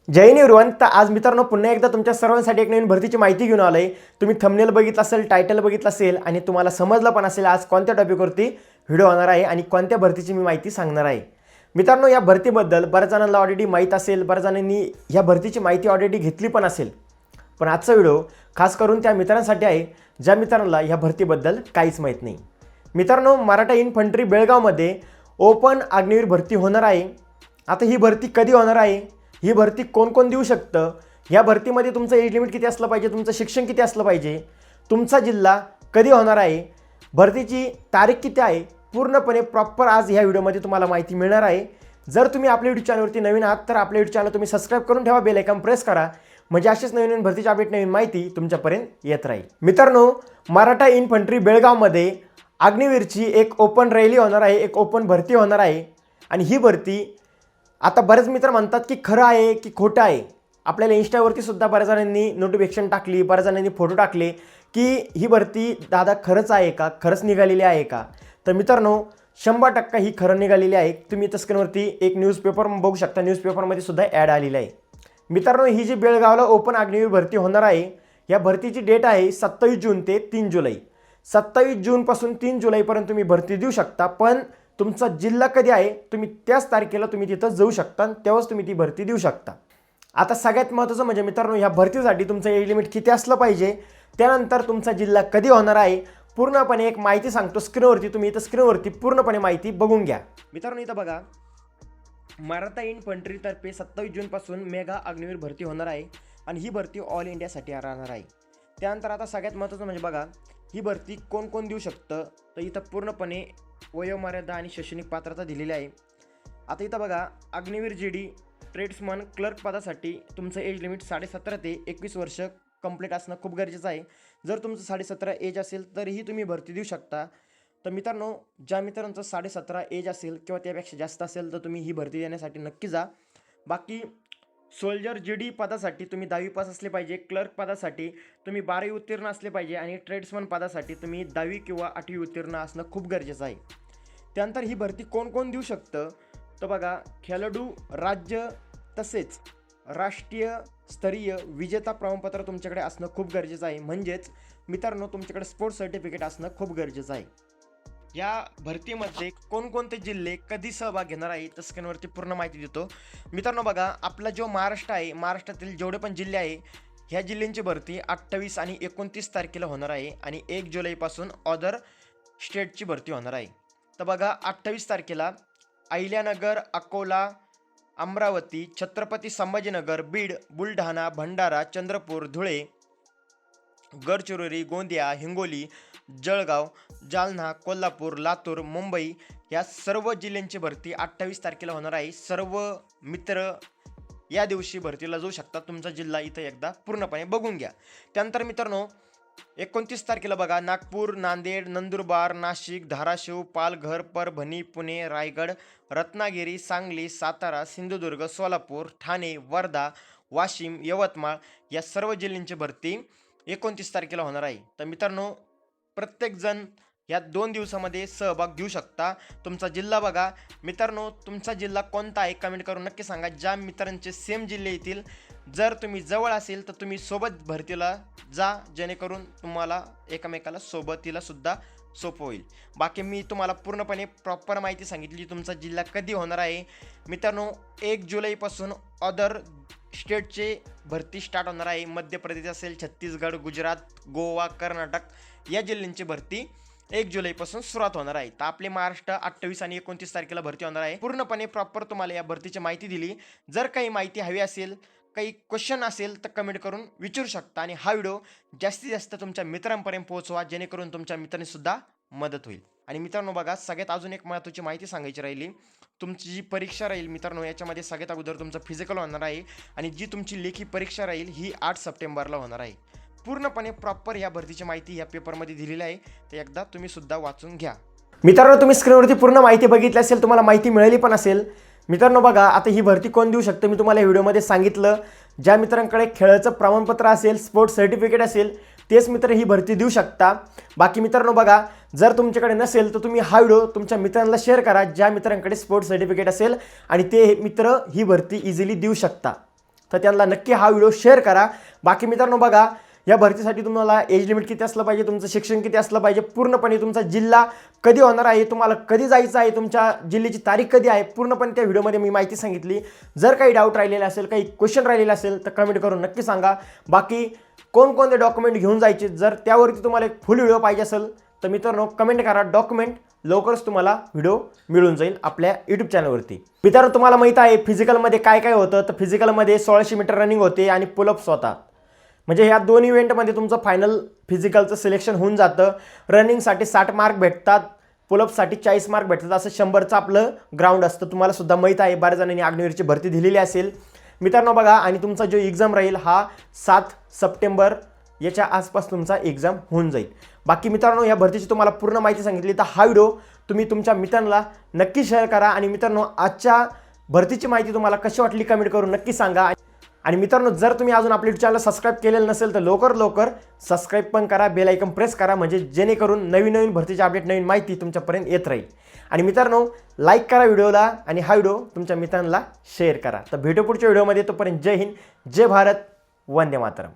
जय Hind everyone. तर आज मित्रांनो पुन्हा एकदा तुमच्या सर्वांसाठी एक नवीन भरतीची माहिती घेऊन आलोय। तुम्ही थंबनेल बघितलं असेल, टायटल बघितलं असेल आणि तुम्हाला समजलं पण असेल आज कोणत्या टॉपिकवरती व्हिडिओ होणार आहे आणि कोणत्या भरतीची मी माहिती सांगणार आहे। मित्रांनो, या भरतीबद्दल बऱ्याच जणांना ऑलरेडी माहीत असेल, बऱ्याच जणांनी या भरतीची माहिती ऑलरेडी घेतली पण असेल, पण आजचा व्हिडिओ खास करून त्या मित्रांसाठी आहे ज्या मित्रांना या भरतीबद्दल काहीच माहीत नाही। मित्रांनो, मराठा इन्फंट्री बेळगावमध्ये ओपन अग्निवीर भरती होणार आहे। आता ही भरती कधी होणार आहे, ही भरती कोण कोण देऊ शकतं, या भरतीमध्ये तुमचं एज लिमिट किती असलं पाहिजे, तुमचं शिक्षण किती असलं पाहिजे, तुमचा जिल्हा कधी होणार आहे, भरतीची तारीख किती आहे, पूर्णपणे प्रॉपर आज ह्या व्हिडिओमध्ये तुम्हाला माहिती मिळणार आहे। जर तुम्ही आपल्या यूट्यूब चॅनलवरती नवीन आहात तर आपल्या यूट्यूब चॅनल तुम्ही सबस्क्राईब करून ठेवा, बेल आयकॉन प्रेस करा, म्हणजे अशीच नवीन भरतीची अपडेट, नवीन माहिती तुमच्यापर्यंत येत राहील। मित्रांनो, मराठा इन्फंट्री बेळगावमध्ये अग्निवीरची एक ओपन रॅली होणार आहे, एक ओपन भरती होणार आहे। आणि ही भरती आता बरेच मित्र म्हणतात की खरं आहे की खोटं आहे। आपल्याला इंस्टावरती सुद्धा बऱ्याच जणांनी नोटिफिकेशन टाकली, बऱ्याच जणांनी फोटो टाकले की ही भरती दादा खरंच आहे का, खरंच निघालेली आहे का। तर मित्रांनो, 100% ही खरं निघालेली आहे। तुम्ही त्या स्क्रीनवरती एक न्यूजपेपर बघू शकता, न्यूजपेपरमध्ये सुद्धा ॲड आलेली आहे। मित्रांनो, ही जी बेळगावला ओपन अग्निवीर भरती होणार आहे, या भरतीची डेट आहे 27 जून ते 3 जुलै। 27 जूनपासून 3 जुलैपर्यंत तुम्ही भरती देऊ शकता, पण तुमचा जिल्हा कधी आहे तुम्ही त्याच तारखेला तुम्ही तिथं जाऊ शकता आणि तेव्हाच तुम्ही ती भरती देऊ शकता। आता सगळ्यात महत्त्वाचं म्हणजे मित्रांनो, ह्या भरतीसाठी तुमचं एज लिमिट किती असलं पाहिजे, त्यानंतर तुमचा जिल्हा कधी होणार आहे, पूर्णपणे एक माहिती सांगतो स्क्रीनवरती। तुम्ही इथं स्क्रीनवरती पूर्णपणे माहिती बघून घ्या। मित्रांनो, इथं बघा, मराठा इन्फंट्रीतर्फे 27 जूनपासून मेगा अग्निवीर भरती होणार आहे आणि ही भरती ऑल इंडियासाठी राहणार आहे। त्यानंतर आता सगळ्यात महत्त्वाचं म्हणजे बघा, ही भरती कोण कोण देऊ शकतं, तर इथं पूर्णपणे वयोमर्यादा आणि शैक्षणिक पात्रता दिलेली आहे। आता इथं बघा, अग्निवीर जीडी ट्रेड्समन क्लर्क पदासाठी तुमचं एज लिमिट 17.5 ते 21 वर्ष कंप्लीट असणं खूप गरजेचं आहे। जर तुमचं 17.5 एज असेल तरीही तुम्ही भरती देऊ शकता। तर मित्रांनो, ज्या मित्रांचं 17.5 एज असेल किंवा त्यापेक्षा जास्त असेल तर तुम्ही ही भरती देण्यासाठी नक्की जा। बाकी सोल्जर जीडी पदासाठी तुम्ही 10वी पास असले पाहिजे, क्लर्क पदासाठी तुम्ही 12वी उत्तीर्ण असले पाहिजे आणि ट्रेड्समन पदासाठी तुम्ही 10वी किंवा 8वी उत्तीर्ण असणं खूप गरजेचं आहे। त्यानंतर ही भरती कोण कोण देऊ शकतं, तर बघा, खेळाडू राज्य तसेच राष्ट्रीय स्तरीय विजेता प्रमाणपत्र तुमच्याकडे असणं खूप गरजेचं आहे। म्हणजेच मित्रांनो, तुमच्याकडे स्पोर्ट्स सर्टिफिकेट असणं खूप गरजेचं आहे। या भरतीमध्ये कोणकोणते जिल्हे कधी सहभाग घेणार आहे तर स्क्रीनवरती पूर्ण माहिती देतो। मित्रांनो बघा, आपला जो महाराष्ट्र आहे, महाराष्ट्रातील जेवढे पण जिल्हे आहे, ह्या जिल्ह्यांची भरती 28 आणि 29 तारखेला होणार आहे आणि 1 जुलैपासून अदर स्टेटची भरती होणार आहे। तर बघा, 28 तारखेला अहिल्यानगर, अकोला, अमरावती, छत्रपती संभाजीनगर, बीड, बुलढाणा, भंडारा, चंद्रपूर, धुळे, गडचिरोली, गोंदिया, हिंगोली, जळगाव, जालना, कोल्हापूर, लातूर, मुंबई या सर्व जिल्ह्यांची भरती 28 तारखेला होणार आहे। सर्व मित्र या दिवशी भरतीला जाऊ शकतात। तुमचा जिल्हा इथं एकदा पूर्णपणे बघून घ्या। त्यानंतर मित्रांनो, 29 तारखेला बघा, नागपूर, नांदेड, नंदुरबार, नाशिक, धाराशिव, पालघर, परभणी, पुणे, रायगड, रत्नागिरी, सांगली, सातारा, सिंधुदुर्ग, सोलापूर, ठाणे, वर्धा, वाशिम, यवतमाळ या सर्व जिल्ह्यांची भरती 29 तारखेला होणार आहे। तर मित्रांनो, प्रत्येकजण या 2 दिवसामध्ये सहभाग घेऊ शकता। तुमचा जिल्हा बघा मित्रांनो, तुमचा जिल्हा कोणता आहे कमेंट करून नक्की सांगा। ज्या मित्रांचे सेम जिल्हे येतील, जर तुम्ही जवळ असेल तर तुम्ही सोबत भरतीला जा, जेणेकरून तुम्हाला एकमेकाला सोबतीला सुद्धा सोपं होईल। बाकी मी तुम्हाला पूर्णपणे प्रॉपर माहिती सांगितली, तुमचा जिल्हा कधी होणार आहे। मित्रांनो, 1 जुलैपासून अदर स्टेटचे भरती स्टार्ट होणार आहे। मध्य प्रदेश असेल, छत्तीसगड, गुजरात, गोवा, कर्नाटक या जिल्ह्यांची भरती 1 जुलैपासून सुरुवात होणार आहे। तर आपले महाराष्ट्र 28 आणि 29 तारखेला भरती होणार आहे। पूर्णपणे प्रॉपर तुम्हाला या भरतीची माहिती दिली। जर काही माहिती हवी असेल, काही क्वेश्चन असेल तर कमेंट करून विचारू शकता आणि हा व्हिडिओ जास्तीत जास्त तुमच्या मित्रांपर्यंत पोहोचवा, जेणेकरून तुमच्या मित्रांनी सुद्धा मदत होईल। आणि मित्रांनो बघा, सगळ्यात अजून एक महत्त्वाची माहिती सांगायची राहिली, तुमची जी परीक्षा राहील मित्रांनो, याच्यामध्ये सगळ्यात अगोदर तुमचं फिजिकल होणार आहे आणि जी तुमची लेखी परीक्षा राहील ही 8 सप्टेंबरला होणार आहे। पूर्णपणे प्रॉपर या भरतीची माहिती या पेपरमध्ये दिलेली आहे, तर एकदा तुम्ही सुद्धा वाचून घ्या। मित्रांनो, तुम्ही स्क्रीनवरती पूर्ण माहिती बघितली असेल, तुम्हाला माहिती मिळाली पण असेल। मित्रांनो बघा, आता ही भरती कोण देऊ शकतं मी तुम्हाला या व्हिडिओमध्ये सांगितलं। ज्या मित्रांकडे खेळाचं प्रमाणपत्र असेल, स्पोर्ट्स सर्टिफिकेट असेल, तेच मित्र ही भरती देऊ शकता। बाकी मित्रांनो बघा, जर तुमच्याकडे नसेल तर तुम्ही हा व्हिडिओ तुमच्या मित्रांना शेअर करा, ज्या मित्रांकडे स्पोर्ट्स सर्टिफिकेट असेल आणि ते मित्र ही भरती इझिली देऊ शकता। तर त्यांना नक्की हा व्हिडिओ शेअर करा. बाकी मित्रांनो बघा, या भरतीसाठी तुम्हाला एज लिमिट किती असलं पाहिजे, तुमचं शिक्षण किती असलं पाहिजे, पूर्णपणे तुमचा जिल्हा कधी होणार आहे, तुम्हाला कधी जायचं आहे, तुमच्या जिल्ह्याची तारीख कधी आहे, पूर्णपणे त्या व्हिडिओमध्ये मी माहिती सांगितली. जर काही डाऊट राहिलेला असेल, काही क्वेश्चन राहिलेला असेल तर कमेंट करून नक्की सांगा. बाकी कोणकोणते डॉक्युमेंट घेऊन जायचे, जर त्यावरती तुम्हाला एक फुल व्हिडिओ पाहिजे असेल तर मित्रांनो कमेंट करा. डॉक्युमेंट लवकरच तुम्हाला व्हिडिओ मिळून जाईल आपल्या यूट्यूब चॅनलवरती. मित्रांनो तुम्हाला माहिती आहे फिजिकलमध्ये काय काय होतं, तर फिजिकलमध्ये 1600 मीटर रनिंग होते आणि पुलअप्स होतात. म्हणजे ह्या दोन इव्हेंटमध्ये तुमचं फायनल फिजिकलचं सिलेक्शन होऊन जातं. रनिंगसाठी 60 मार्क भेटतात, पुलअपसाठी 40 मार्क भेटतात. असं 100चं आपलं ग्राउंड असतं. तुम्हाला सुद्धा माहीत आहे, बऱ्याच जणांनी अग्निवीरची भरती दिलेली असेल मित्रांनो. बघा, आणि तुमचा जो एक्झाम राहील हा 7 सप्टेंबर याच्या आसपास तुमचा एक्झाम होऊन जाईल. बाकी मित्रांनो या भरतीची तुम्हाला पूर्ण माहिती सांगितली, तर हा व्हिडिओ तुम्ही तुमच्या मित्रांना नक्की शेअर करा. आणि मित्रांनो आजच्या भरतीची माहिती तुम्हाला कशी वाटली कमेंट करून नक्की सांगा. आणि मित्रांनो जर तुम्ही अजून आपल्या चॅनल सबस्क्राईब केलेलं नसेल तर लवकर सबस्क्राईब पण करा, बेल आयकॉन प्रेस करा, म्हणजे जेणेकरून नवीन भरतीची अपडेट, नवीन माहिती तुमच्यापर्यंत येत राहील. आणि मित्रांनो लाईक करा व्हिडिओला आणि हा व्हिडिओ तुमच्या मित्रांना शेअर करा. तर भेटू पुढच्या व्हिडिओमध्ये. तोपर्यंत जय हिंद, जय भारत, वंदे मातरम.